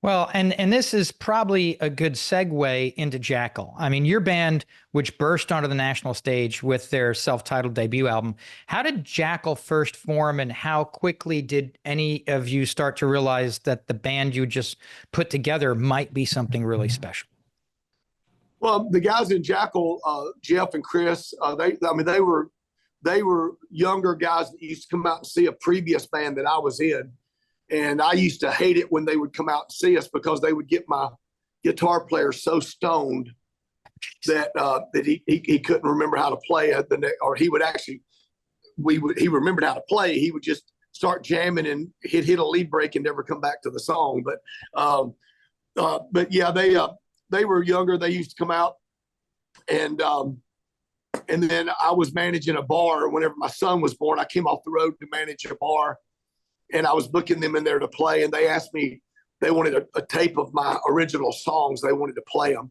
Well, and this is probably a good segue into Jackyl. I mean, your band, which burst onto the national stage with their self-titled debut album, how did Jackyl first form, and how quickly did any of you start to realize that the band you just put together might be something really special? Well, the guys in Jackyl, Jeff and Chris, I mean, they were younger guys that used to come out and see a previous band that I was in. And I used to hate it when they would come out and see us because they would get my guitar player so stoned that he couldn't remember how to play it. Or he would actually, he remembered how to play. He would just start jamming and hit a lead break and never come back to the song. But yeah, they were younger. They used to come out, and then I was managing a bar whenever my son was born. I came off the road to manage a bar, and I was booking them in there to play. And they asked me, they wanted a tape of my original songs. They wanted to play them,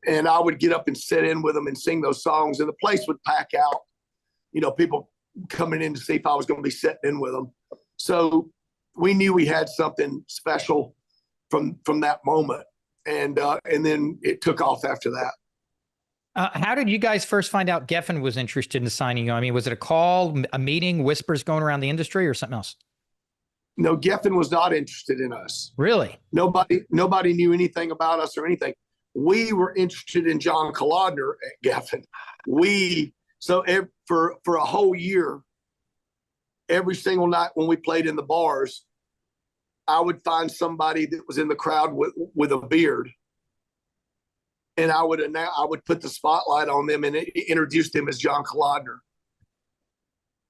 and I would get up and sit in with them and sing those songs, and the place would pack out. People coming in to see if I was going to be sitting in with them. So we knew we had something special from that moment. And then it took off after that. How did you guys first find out Geffen was interested in signing you? I mean, was it a call, a meeting, whispers going around the industry, or something else? No, Geffen was not interested in us. Really? Nobody knew anything about us or anything. We were interested in John Kalodner at Geffen. For a whole year, every single night when we played in the bars, I would find somebody that was in the crowd with a beard, and I would put the spotlight on them and introduce them as John Kalodner.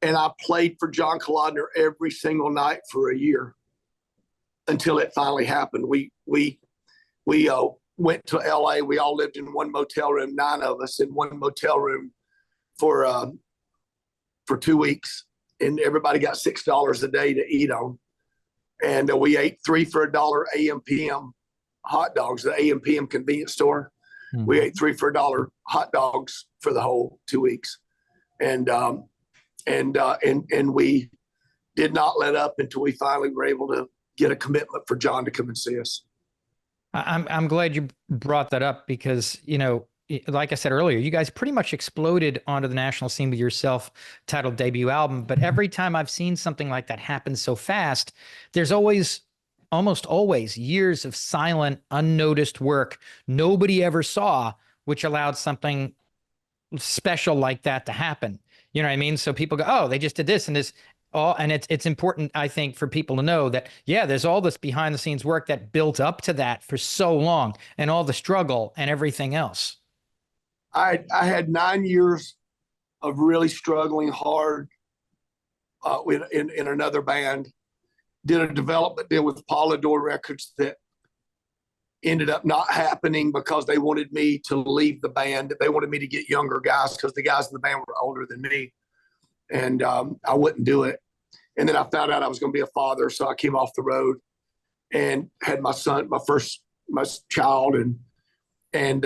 And I played for John Kalodner every single night for a year until it finally happened. We went to LA. We all lived in one motel room, 9 of us in one motel room for 2 weeks, and everybody got $6 a day to eat on. And we ate 3 for $1 AM/PM hot dogs, the AM/PM convenience store. Mm-hmm. We ate 3 for $1 hot dogs for the whole 2 weeks, and we did not let up until we finally were able to get a commitment for John to come and see us. I'm glad you brought that up because, like I said earlier, you guys pretty much exploded onto the national scene with your self-titled debut album. But every time I've seen something like that happen so fast, there's almost always years of silent, unnoticed work nobody ever saw, which allowed something special like that to happen. You know what I mean? So people go, oh, they just did this and this. And it's important, I think, for people to know that, yeah, there's all this behind the scenes work that built up to that for so long, and all the struggle and everything else. I had 9 years of really struggling hard in another band. Did a development deal with Kalodner Records that ended up not happening because they wanted me to leave the band. They wanted me to get younger guys because the guys in the band were older than me. And I wouldn't do it. And then I found out I was going to be a father, so I came off the road and had my son, my child, and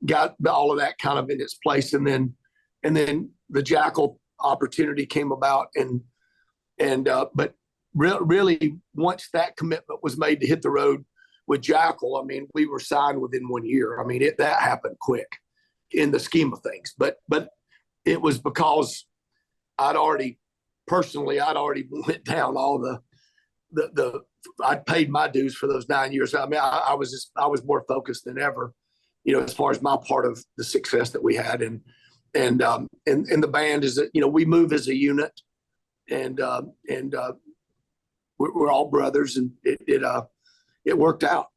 got all of that kind of in its place. And then the Jackyl opportunity came about, but really once that commitment was made to hit the road with Jackyl, I mean, we were signed within 1 year. I mean, that happened quick in the scheme of things, but it was because I'd already went down all I'd paid my dues for those 9 years. I mean, I was more focused than ever, as far as my part of the success that we had. And the band is that, we move as a unit, and we're all brothers, and it worked out.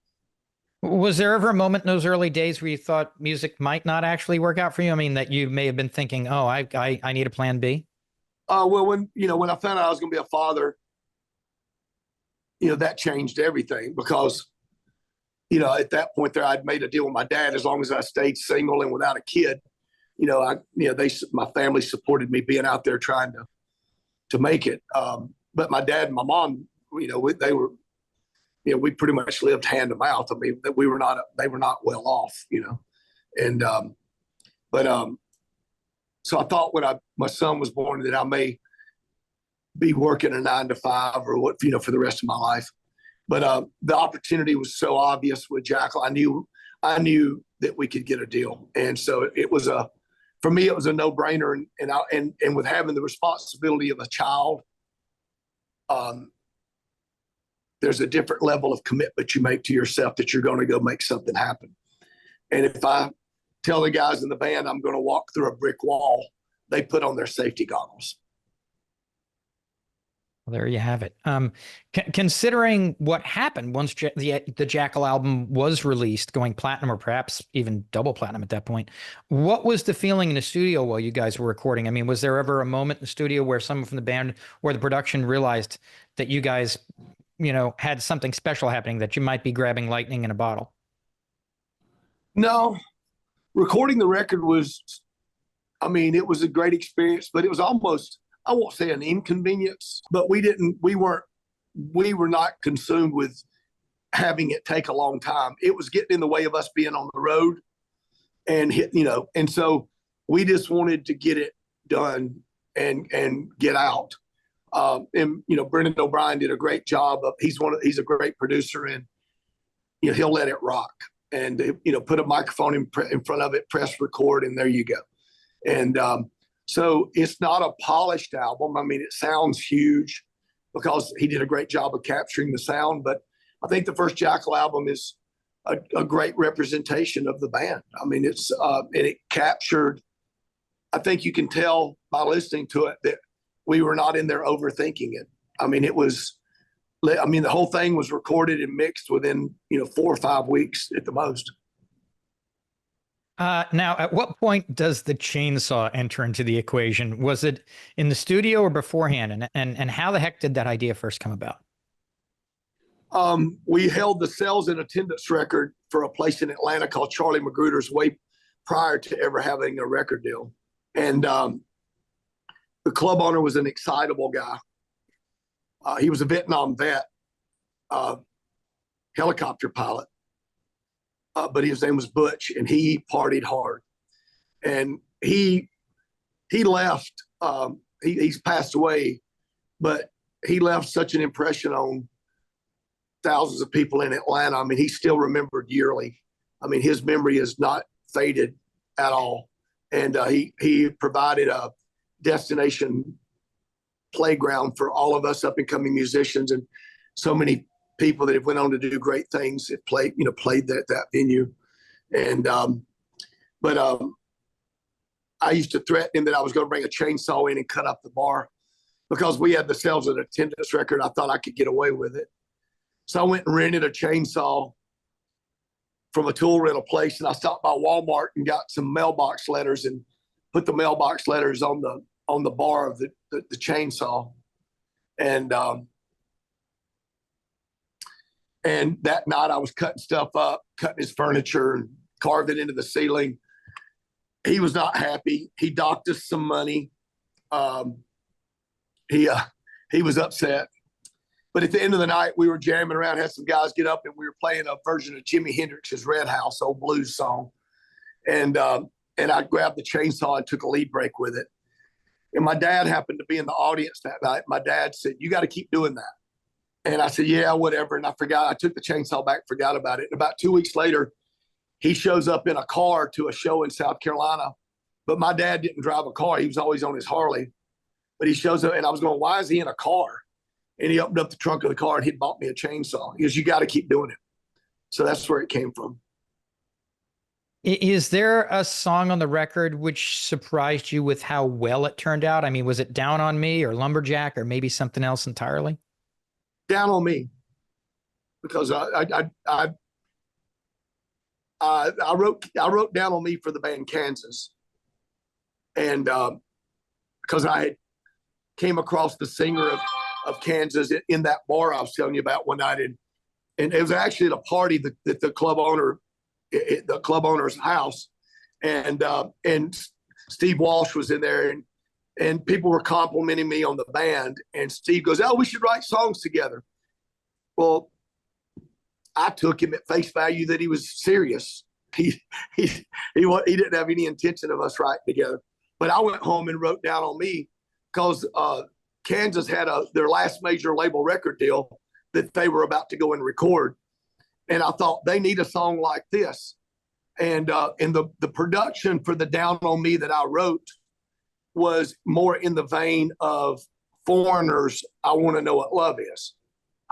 Was there ever a moment in those early days where you thought music might not actually work out for you? I mean, that you may have been thinking, oh, I need a plan B? Well, when I found out I was going to be a father, that changed everything because, at that point there, I'd made a deal with my dad. As long as I stayed single and without a kid, my family supported me being out there trying to make it. But my dad and my mom, they were, we pretty much lived hand to mouth. I mean, they were not well off, and, so I thought when my son was born that I may be working a 9 to 5 or what, for the rest of my life. but the opportunity was so obvious with Jackyl. I knew that we could get a deal, and so it was for me it was a no brainer. And with having the responsibility of a child, there's a different level of commitment you make to yourself that you're going to go make something happen. And if I tell the guys in the band I'm going to walk through a brick wall, they put on their safety goggles. Well, there you have it. Considering what happened once the Jackyl album was released, going platinum or perhaps even double platinum at that point, what was the feeling in the studio while you guys were recording? I mean, was there ever a moment in the studio where someone from the band or the production realized that you guys, had something special happening, that you might be grabbing lightning in a bottle? No, recording the record was, it was a great experience, but it was almost, I won't say an inconvenience, but we were not consumed with having it take a long time. It was getting in the way of us being on the road and and so we just wanted to get it done and get out. And Brendan O'Brien did a great job he's a great producer, and he'll let it rock and put a microphone in front of it, press record, and there you go. And so it's not a polished album. It sounds huge because he did a great job of capturing the sound, but I think the first Jackyl album is a great representation of the band. It's and it captured, I think you can tell by listening to it that we were not in there overthinking it. It was, the whole thing was recorded and mixed within 4 or 5 weeks at the most. Now, at what point does the chainsaw enter into the equation? Was it in the studio or beforehand? And how the heck did that idea first come about? We held the sales and attendance record for a place in Atlanta called Charlie Magruders way prior to ever having a record deal. And the club owner was an excitable guy. He was a Vietnam vet, helicopter pilot. But his name was Butch, and he partied hard. And he left. He's passed away, but he left such an impression on thousands of people in Atlanta. He's still remembered yearly. His memory is not faded at all. And he provided a destination playground for all of us up and coming musicians, and so many people that have went on to do great things have played that venue. And but I used to threaten him that I was going to bring a chainsaw in and cut up the bar because we had the sales and attendance record. I thought I could get away with it, so I went and rented a chainsaw from a tool rental place, and I stopped by Walmart and got some mailbox letters and put the mailbox letters on the bar of the chainsaw. And that night I was cutting stuff up, cutting his furniture and carving it into the ceiling. He was not happy. He docked us some money. He was upset. But at the end of the night, we were jamming around, had some guys get up, and we were playing a version of Jimi Hendrix's Red House, old blues song. And I grabbed the chainsaw and took a lead break with it. And my dad happened to be in the audience that night. My dad said, "You got to keep doing that." And I said, "Yeah, whatever." And I forgot. I took the chainsaw back, forgot about it. And about 2 weeks later, he shows up in a car to a show in South Carolina. But my dad didn't drive a car. He was always on his Harley. But he shows up, and I was going, "Why is he in a car?" And he opened up the trunk of the car, and he'd bought me a chainsaw. He goes, "You got to keep doing it." So that's where it came from. Is there a song on the record which surprised you with how well it turned out? Was it Down on Me or Lumberjack or maybe something else entirely? Down on Me, because I wrote Down on Me for the band Kansas, and because I had came across the singer of Kansas in that bar I was telling you about one night, and it was actually at a party that the club owner's house, and Steve Walsh was in there, and people were complimenting me on the band. And Steve goes, "Oh, we should write songs together." Well, I took him at face value that he was serious. He didn't have any intention of us writing together. But I went home and wrote Down on Me because Kansas had their last major label record deal that they were about to go and record. And I thought they need a song like this. And the production for the Down on Me that I wrote was more in the vein of Foreigner's I Want to Know What Love Is.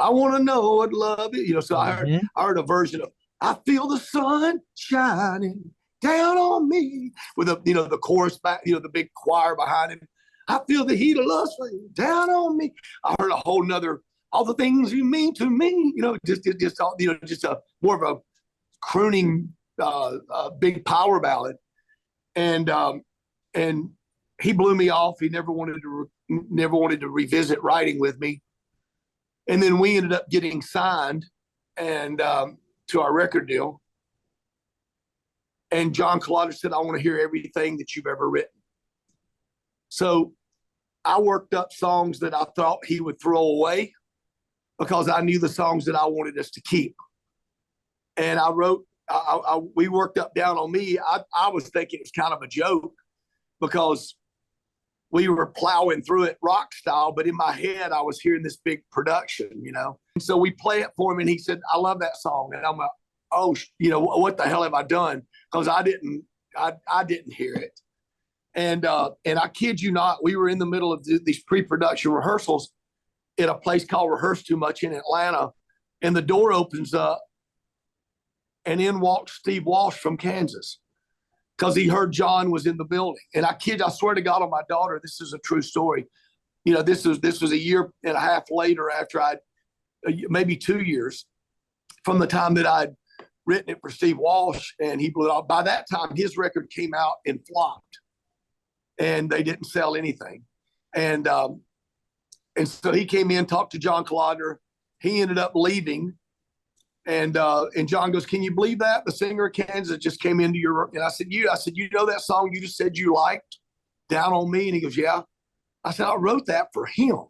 I want to know what love is. You know, so I heard a version of I feel the sun shining down on me with the chorus back, the big choir behind him. I feel the heat of love down on me. I heard a whole nother, all the things you mean to me, just a more of a crooning, big power ballad. And he blew me off. He never wanted to revisit writing with me. And then we ended up getting signed and to our record deal. And John Kalodner said, I want to hear everything that you've ever written. So I worked up songs that I thought he would throw away because I knew the songs that I wanted us to keep. And I wrote, we worked up Down on Me. I was thinking it was kind of a joke because we were plowing through it rock style, but in my head, I was hearing this big production, And so we play it for him, and he said, I love that song. And I'm like, oh, what the hell have I done? Because I didn't hear it. And I kid you not, we were in the middle of these pre-production rehearsals at a place called Rehearse Too Much in Atlanta, and the door opens up, and in walks Steve Walsh from Kansas, because he heard John was in the building. And I swear to God on my daughter, this is a true story. This was a year and a half later after maybe 2 years from the time that I'd written it for Steve Walsh, and he blew it off. By that time, his record came out and flopped, and they didn't sell anything. And so he came in, talked to John Kalodner. He ended up leaving. And John goes, can you believe that? The singer of Kansas just came into your, and I said, you know that song you just said you liked, Down on Me? And he goes, yeah. I said, I wrote that for him.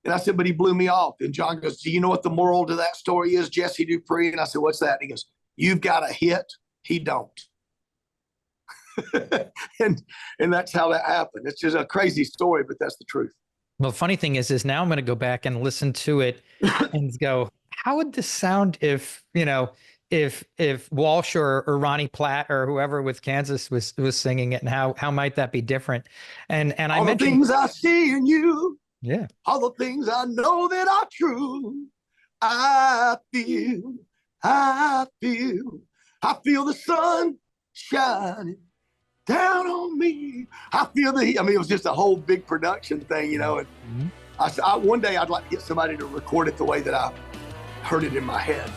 And I said, but he blew me off. And John goes, do you know what the moral to that story is, Jesse Dupree? And I said, what's that? And he goes, you've got a hit. He don't. and that's how that happened. It's just a crazy story, but that's the truth. Well, the funny thing is now I'm going to go back and listen to it and go, how would this sound if Walsh or Ronnie Platt or whoever with Kansas was singing it, and how might that be different? And I all mentioned the things I see in you. Yeah. All the things I know that are true. I feel the sun shining down on me. I feel the heat. I mean, it was just a whole big production thing, and one day I'd like to get somebody to record it the way that I heard it in my head.